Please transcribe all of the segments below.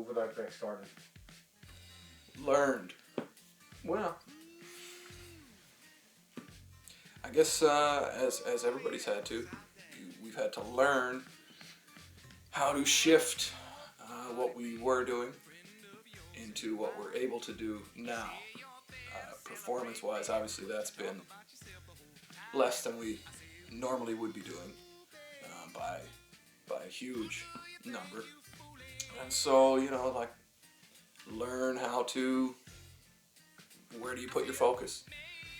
COVID outbreak started? Learned. Well, I guess as everybody's had to, we've had to learn how to shift what we were doing into what we're able to do now. Performance-wise, obviously that's been less than we normally would be doing by a huge number. And so, like, learn how to, where do you put your focus?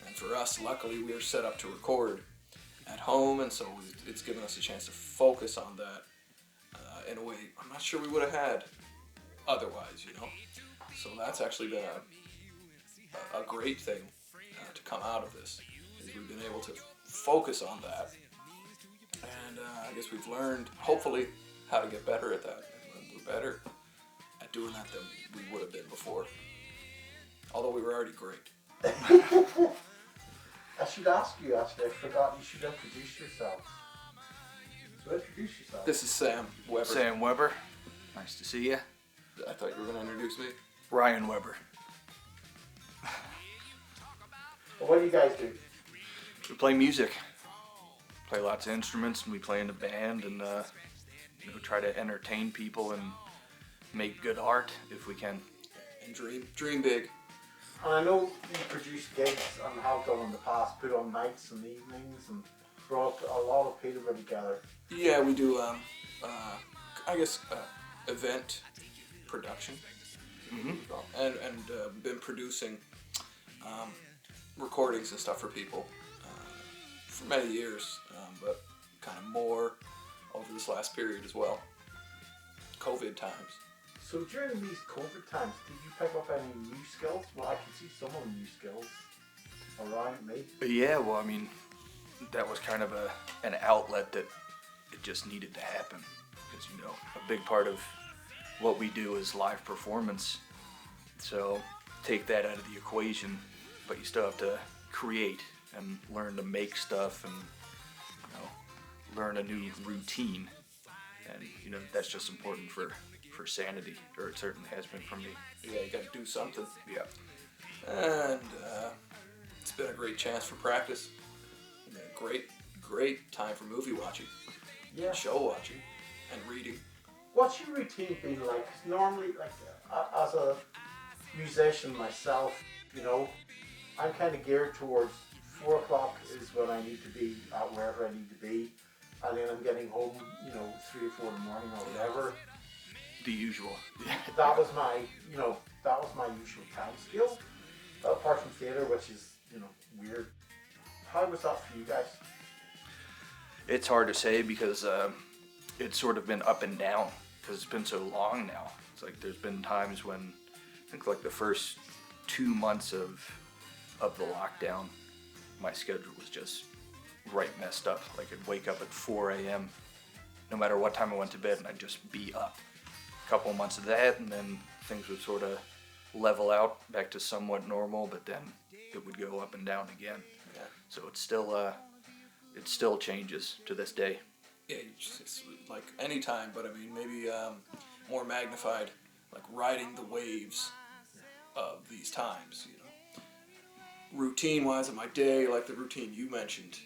And for us, luckily, we are set up to record at home, and so it's given us a chance to focus on that in a way I'm not sure we would have had otherwise, So that's actually been a great thing to come out of this, is we've been able to focus on that. And I guess we've learned, hopefully, how to get better at that. And we're better at doing that than we would have been before. Although we were already great. I should ask you, actually, I forgot, you should introduce yourself. So introduce yourself. This is Sam Weber. Sam Weber. Nice to see you. I thought you were going to introduce me. Ryan Weber. Well, what do you guys do? We play music. Play lots of instruments, and we play in a band, and try to entertain people and make good art if we can. And dream big. And I know you produce gigs and have done in the past, put on nights and evenings and brought a lot of Peterborough together. Yeah, we do, event production. Mm-hmm. And been producing recordings and stuff for people for many years, but kind of more over this last period as well. COVID times. So during these COVID times, did you pick up any new skills? Well, I can see some of the new skills around me. Yeah, well, I mean, that was kind of an outlet that it just needed to happen. Because, a big part of what we do is live performance. So take that out of the equation, but you still have to create and learn to make stuff and, learn a new routine. And, that's just important for sanity, or it certainly has been for me. Yeah, you got to do something. Yeah. And it's been a great chance for practice. And a great time for movie watching, Yeah. show watching, and reading. What's your routine been like? 'Cause normally, like, as a musician myself, I'm kind of geared towards 4 o'clock is when I need to be at wherever I need to be. And then I'm getting home, 3 or 4 in the morning or whatever. The usual. That was my usual time scale. Apart from theatre, which is, weird. How was that for you guys? It's hard to say because it's sort of been up and down because it's been so long now. It's like there's been times when I think like the first 2 months of the lockdown, my schedule was just right messed up. Like I'd wake up at 4 a.m. no matter what time I went to bed, and I'd just be up. A couple of months of that, and then things would sort of level out back to somewhat normal, but then it would go up and down again. Yeah. So it still changes to this day. Yeah, it's like any time, but I mean maybe more magnified, like riding the waves of these times. Routine-wise in my day, like the routine you mentioned,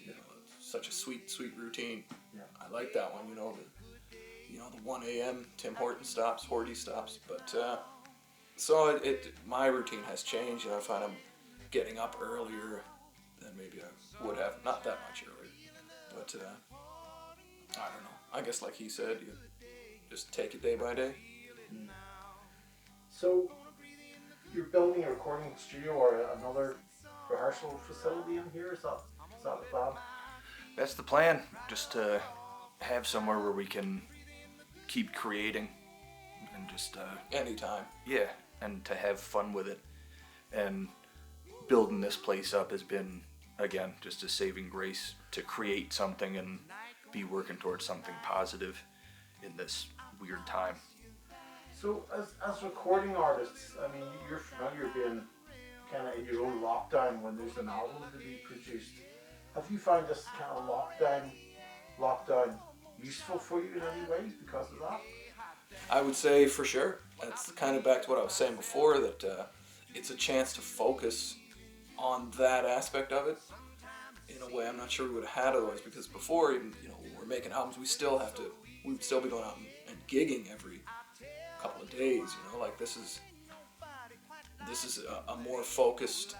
such a sweet routine. Yeah. I like that one. The 1 a.m. Tim Hortons stops, but so my routine has changed, and I find I'm getting up earlier than maybe I would have, not that much earlier, but I don't know. I guess like he said, you just take it day by day. So, you're building a recording studio or another rehearsal facility in here? Is that the plan? That's the plan, just to have somewhere where we can keep creating and just Anytime. yeah, and to have fun with it. And building this place up has been, again, just a saving grace to create something and be working towards something positive in this weird time. So as recording artists, I mean, you're familiar being kind of in your own lockdown when there's an album to be produced. Have you found this kind of lockdown useful for you in any way because of that? I would say for sure. That's kind of back to what I was saying before, that it's a chance to focus on that aspect of it in a way I'm not sure we would have had otherwise, because before, even, when we're making albums, we'd still be going out and gigging every couple of days, like this is a more focused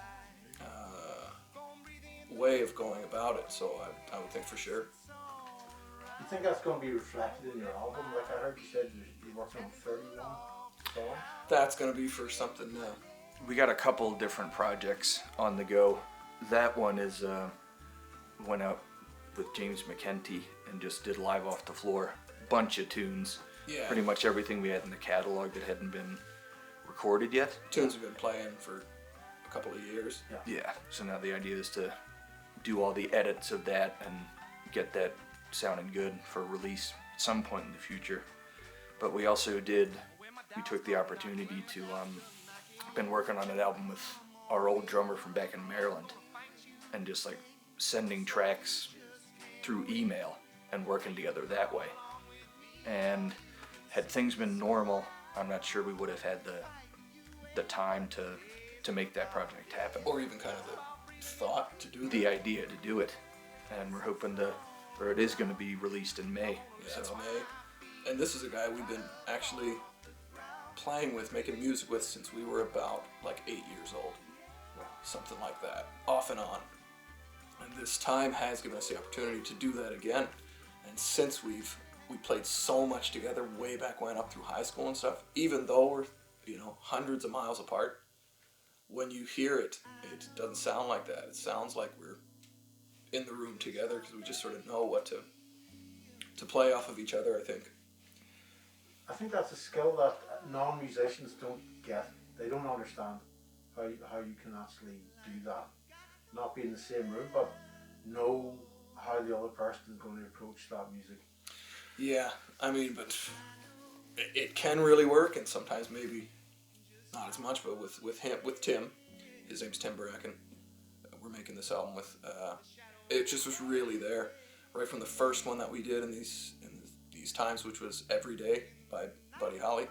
way of going about it, so I would think for sure. You think that's going to be reflected in your album? Like I heard you said you're working on 31 songs? That's going to be for something We got a couple different projects on the go. That one is went out with James McKenty and just did live off the floor, bunch of tunes. Yeah. Pretty much everything we had in the catalog that hadn't been recorded yet. tunes we've been playing for a couple of years. Yeah. So now the idea is to do all the edits of that and get that sounding good for release at some point in the future. But we also took the opportunity to been working on an album with our old drummer from back in Maryland, and just like sending tracks through email and working together that way. And had things been normal, I'm not sure we would have had the time to make that project happen. Or even kind of the thought to do that. The idea to do it. And we're hoping it is going to be released in May. Yeah, it's May. And this is a guy we've been actually playing with, making music with, since we were about like 8 years old. Something like that, off and on. And this time has given us the opportunity to do that again. And since we played so much together way back when, up through high school and stuff, even though we're, hundreds of miles apart, when you hear it, it doesn't sound like that. It sounds like we're in the room together, because we just sort of know what to play off of each other, I think. I think that's a skill that non-musicians don't get. They don't understand how you can actually do that. Not be in the same room, but know how the other person is going to approach that music. Yeah, but it can really work, and sometimes maybe not as much. But with Tim, his name's Tim Bracken, we're making this album with. It just was really there, right from the first one that we did in these times, which was Every Day by Buddy Holly.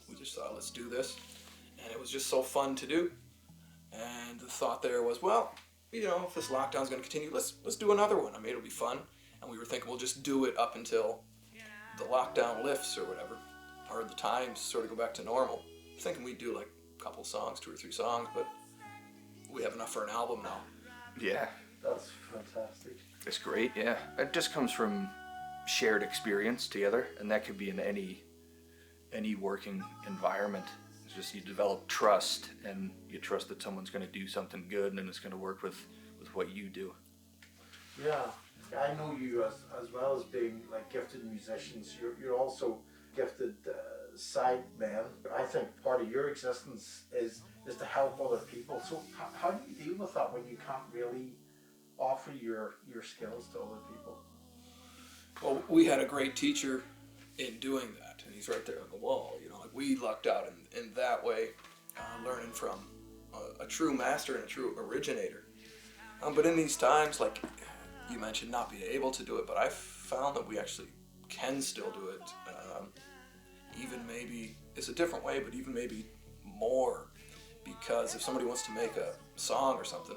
We just thought, let's do this, and it was just so fun to do. And the thought there was, well, if this lockdown's going to continue, let's do another one. It'll be fun. And we were thinking we'll just do it up until the lockdown lifts or whatever, or the times sort of go back to normal. Thinking we'd do like a couple songs, 2 or 3 songs, but we have enough for an album now. Yeah. That's fantastic. It's great, yeah. It just comes from shared experience together, and that could be in any working environment. It's just you develop trust, and you trust that someone's going to do something good, and it's going to work with what you do. Yeah, I know you as well as being like gifted musicians. You're also gifted side men. I think part of your existence is to help other people. So how do you deal with that when you can't really offer your skills to other people? Well, we had a great teacher in doing that, and he's right there on the wall. We lucked out in that way, learning from a true master and a true originator. But in these times, like you mentioned, not being able to do it, but I found that we actually can still do it. Even maybe it's a different way, but even maybe more, because if somebody wants to make a song or something,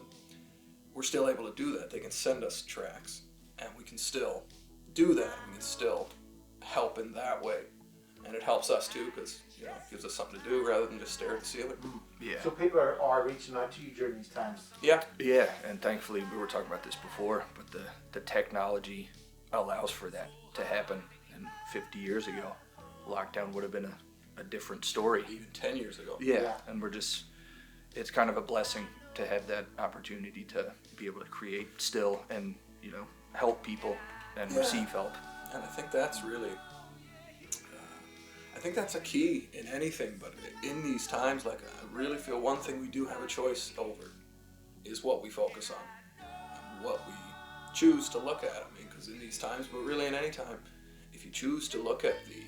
we're still able to do that. They can send us tracks, and we can still do that. We can still help in that way, and it helps us too, because it gives us something to do rather than just stare at the ceiling. Yeah. So people are reaching out to you during these times. Yeah. Yeah, and thankfully we were talking about this before, but the technology allows for that to happen. And 50 years ago, lockdown would have been a different story. Even 10 years ago. Yeah, and it's kind of a blessing to have that opportunity to be able to create still and, help people and receive help. And I think that's really, I think that's a key in anything, but in these times, like, I really feel one thing we do have a choice over is what we focus on and what we choose to look at. Because in these times, but really in any time, if you choose to look at the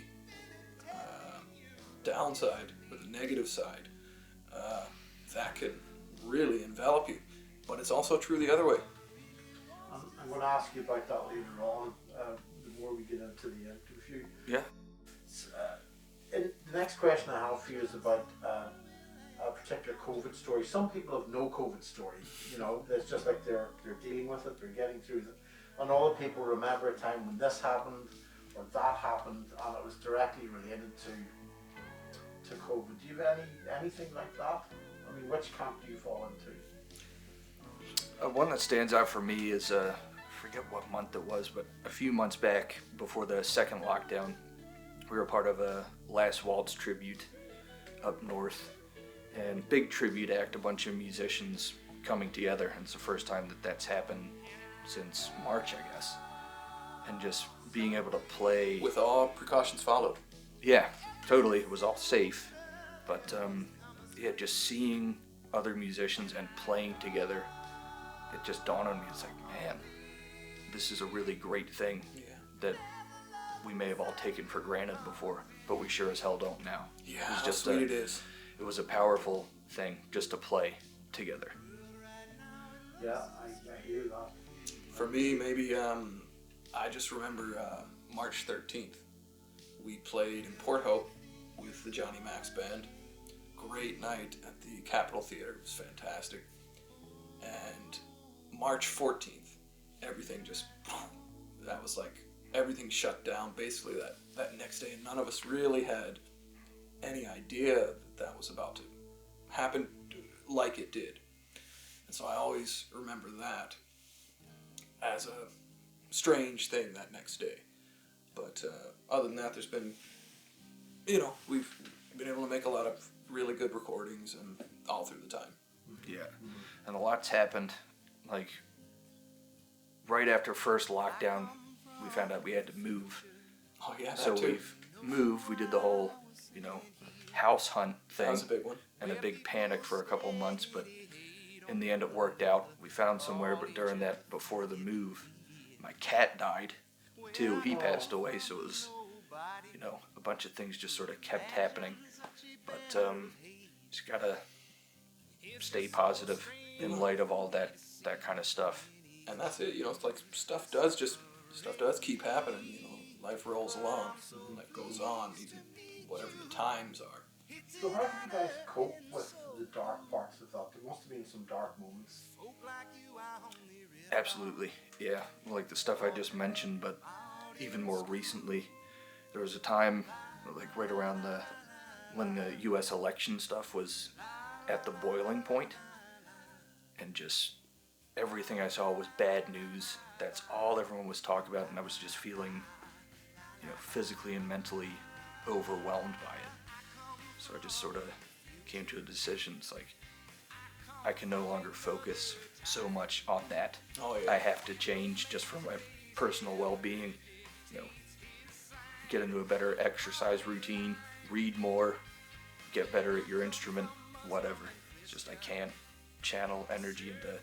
downside or the negative side, that could really envelop you. But it's also true the other way. I'm going to ask you about that later on, the more we get into the interview. Yeah. In The next question I have for you is about a particular COVID story. Some people have no COVID story. You know, it's just like they're dealing with it, they're getting through it. And other people remember a time when this happened or that happened, and it was directly related to COVID. Do you have anything like that? I mean, which camp do you fall into? One that stands out for me is, I forget what month it was, but a few months back before the second lockdown, we were part of a Last Waltz tribute up north, and big tribute act, a bunch of musicians coming together, and it's the first time that that's happened since March, I guess, and just being able to play With all precautions followed. Yeah, totally. It was all safe, but yeah, just seeing other musicians and playing together, it just dawned on me. It's like, man, this is a really great thing that we may have all taken for granted before, but we sure as hell don't now. Yeah, how sweet it is. It was a powerful thing just to play together. Yeah, I hear that. For me, maybe I just remember March 13th. We played in Port Hope with the Johnny Max Band. Great night at the Capitol Theatre. It was fantastic. And March 14th, everything just, that was like, everything shut down basically that next day. And none of us really had any idea that was about to happen like it did. And so I always remember that as a strange thing that next day. But other than that, there's been, we've been able to make a lot of really good recordings and all through the time. Yeah, and a lot's happened. Like, right after first lockdown, we found out we had to move. Oh yeah, that so too. we've moved. We did the whole, house hunt thing. That was a big one. And a big panic for a couple of months, but in the end it worked out. We found somewhere, but during that, before the move, my cat died too. He passed away, so it was, a bunch of things just sort of kept happening. But just gotta stay positive in light of all that kind of stuff. And that's it. It's like stuff does keep happening. Life rolls along. Life goes on, even whatever the times are. So how do you guys cope with the dark parts of that? There must have been some dark moments. Absolutely, yeah. Like the stuff I just mentioned, but even more recently, there was a time, like right around when the U.S. election stuff was at the boiling point, and just everything I saw was bad news. That's all everyone was talking about, and I was just feeling, physically and mentally overwhelmed by it. So I just sort of came to a decision. It's like, I can no longer focus so much on that. Oh, yeah. I have to change just for my personal well-being. Get into a better exercise routine, read more, get better at your instrument, whatever. It's just I can't channel energy into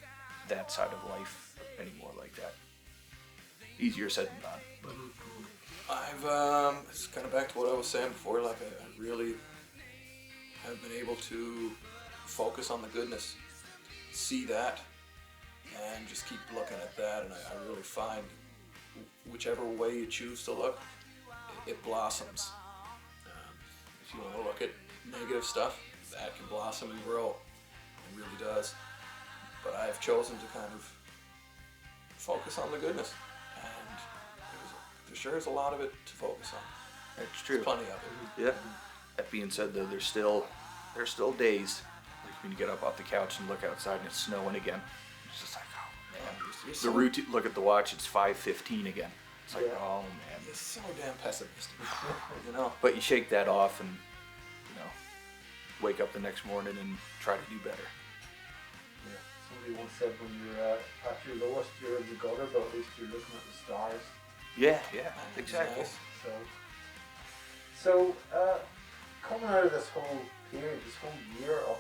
that side of life anymore like that. Easier said than done, but It's kind of back to what I was saying before. Like I really have been able to focus on the goodness, see that, and just keep looking at that. And I really find whichever way you choose to look, it blossoms. If you want to look at negative stuff, that can blossom and grow. It really does. But I have chosen to kind of focus on the goodness, and there sure is a lot of it to focus on. that's true. There's plenty of it. Yeah. That being said, though, there's still days like when you get up off the couch and look outside and it's snowing again. It's just like, oh man. You're The so, routine. Look at the watch. It's 5:15 again. It's like, oh man. you're so damn pessimistic. But you shake that off and wake up the next morning and try to do better. Yeah. Somebody once said when you're at your lowest, you're in the gutter, but at least you're looking at the stars. Yeah, exactly. Nice. So coming out of this whole period, this whole year of,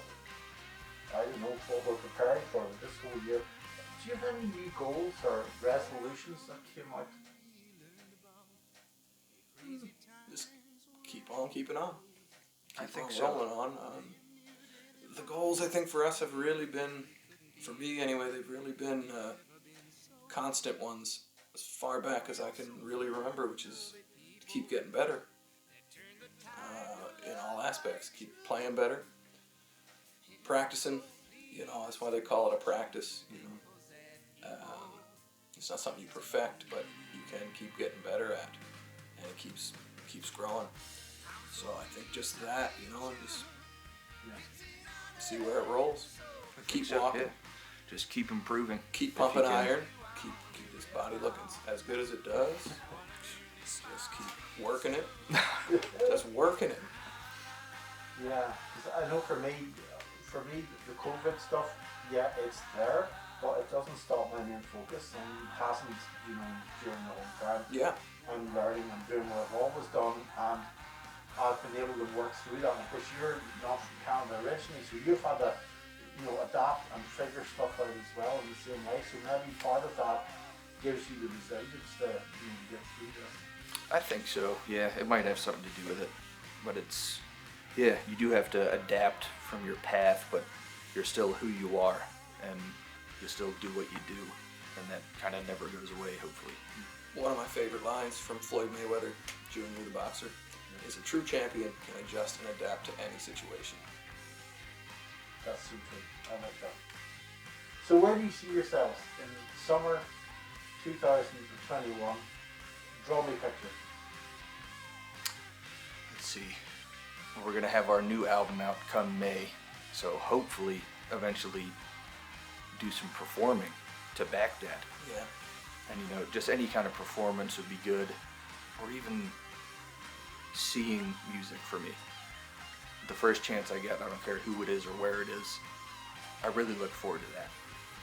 I don't know what we're preparing for, but this whole year, do you have any new goals or resolutions that came out? Just keep on keeping on. I Keep think on so. rolling on. The goals, I think, for us have really been, for me anyway, they've really been constant ones as far back as I can really remember, which is to keep getting better. all aspects. Keep playing better, practicing. That's why they call it a practice. It's not something you perfect, but you can keep getting better at, and it keeps growing. So I think just that, and just see where it rolls. Keep walking. Yeah. Just keep improving. Keep pumping iron. Keep this body looking as good as it does. Just keep working it. Just working it. Yeah, 'cause I know for me, the COVID stuff, yeah, it's there, but it doesn't stop my main focus, and it hasn't, during the whole time. Yeah. I'm learning, I'm doing what I've always done, and I've been able to work through that. Of course, you're not from Canada originally, so you've had to, adapt and figure stuff out as well in the same way. So maybe part of that gives you the resilience to get through this. I think so. Yeah, it might have something to do with it, but you do have to adapt from your path, but you're still who you are, and you still do what you do, and that kind of never goes away, hopefully. One of my favorite lines from Floyd Mayweather, Jr., the boxer, is a true champion can adjust and adapt to any situation. That's so true. I like that. So where do you see yourselves in summer 2021? Draw me a picture. Let's see. We're going to have our new album out come May, so hopefully eventually do some performing to back that. Yeah. And just any kind of performance would be good, or even seeing music for me. The first chance I get, I don't care who it is or where it is, I really look forward to that.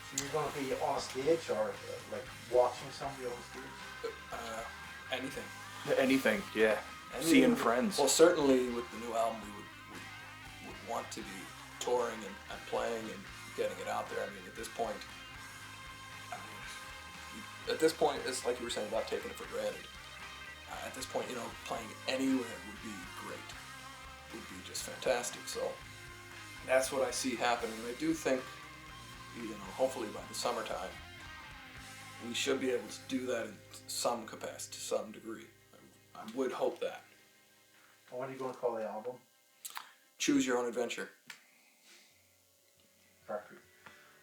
So you're going to be on a stage, or like watching somebody on stage? Anything. Anything, yeah. Anything. Seeing friends. Well, certainly with the new album, we would want to be touring and playing and getting it out there. I mean, at this point, it's like you were saying about taking it for granted. At this point, playing anywhere would be great. Would be just fantastic. So that's what I see happening. I do think, hopefully by the summertime, we should be able to do that in some capacity, to some degree. I would hope that. What are you going to call the album? Choose Your Own Adventure. Perfect.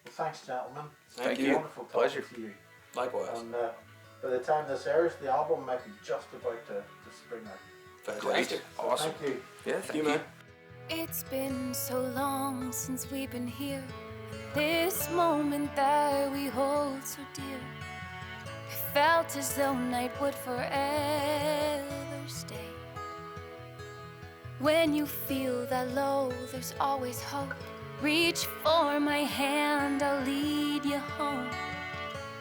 Well, thanks, gentlemen. Thank you. Wonderful talking Pleasure. to you. Likewise. And by the time this airs, the album might be just about to spring out. Fantastic. Great. Awesome. Thank you. Yeah, Thank you, man. It's been so long since we've been here. This moment that we hold so dear. It felt as though night would forever stay. When you feel that low, there's always hope. Reach for my hand, I'll lead you home.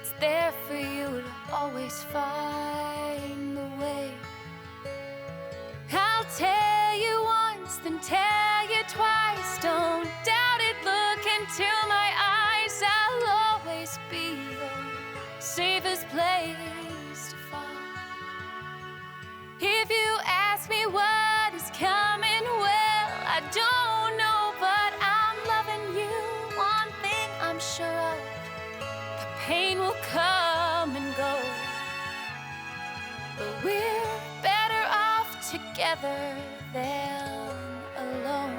It's there for you to always find the way. I'll tell you once, then tell you twice. Don't doubt it, look into my eyes. I'll always be your safest place to fall. If you ask me what is coming, well, I don't know, but I'm loving you. One thing I'm sure of, the pain will come and go, but we're better off together than alone.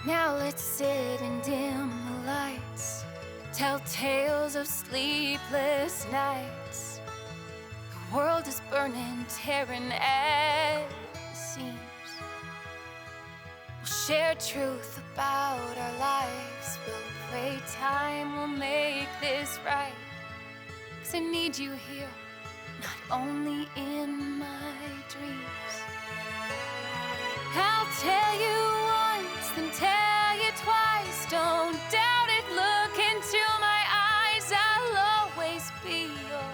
Now let's sit and dim the lights, tell tales of sleepless nights. The world is burning, tearing at the seams. We'll share truth about our lives. We'll pray time will make this right. 'Cause I need you here, not only in my dreams. I'll tell you once, then tell you twice. Don't doubt it, look into my eyes. I'll always be your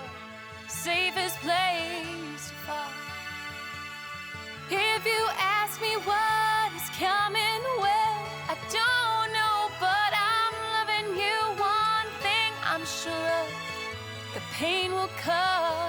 safest place to fall. If you ask me what is coming, well, I don't know, but I'm loving you. One thing I'm sure of, the pain will come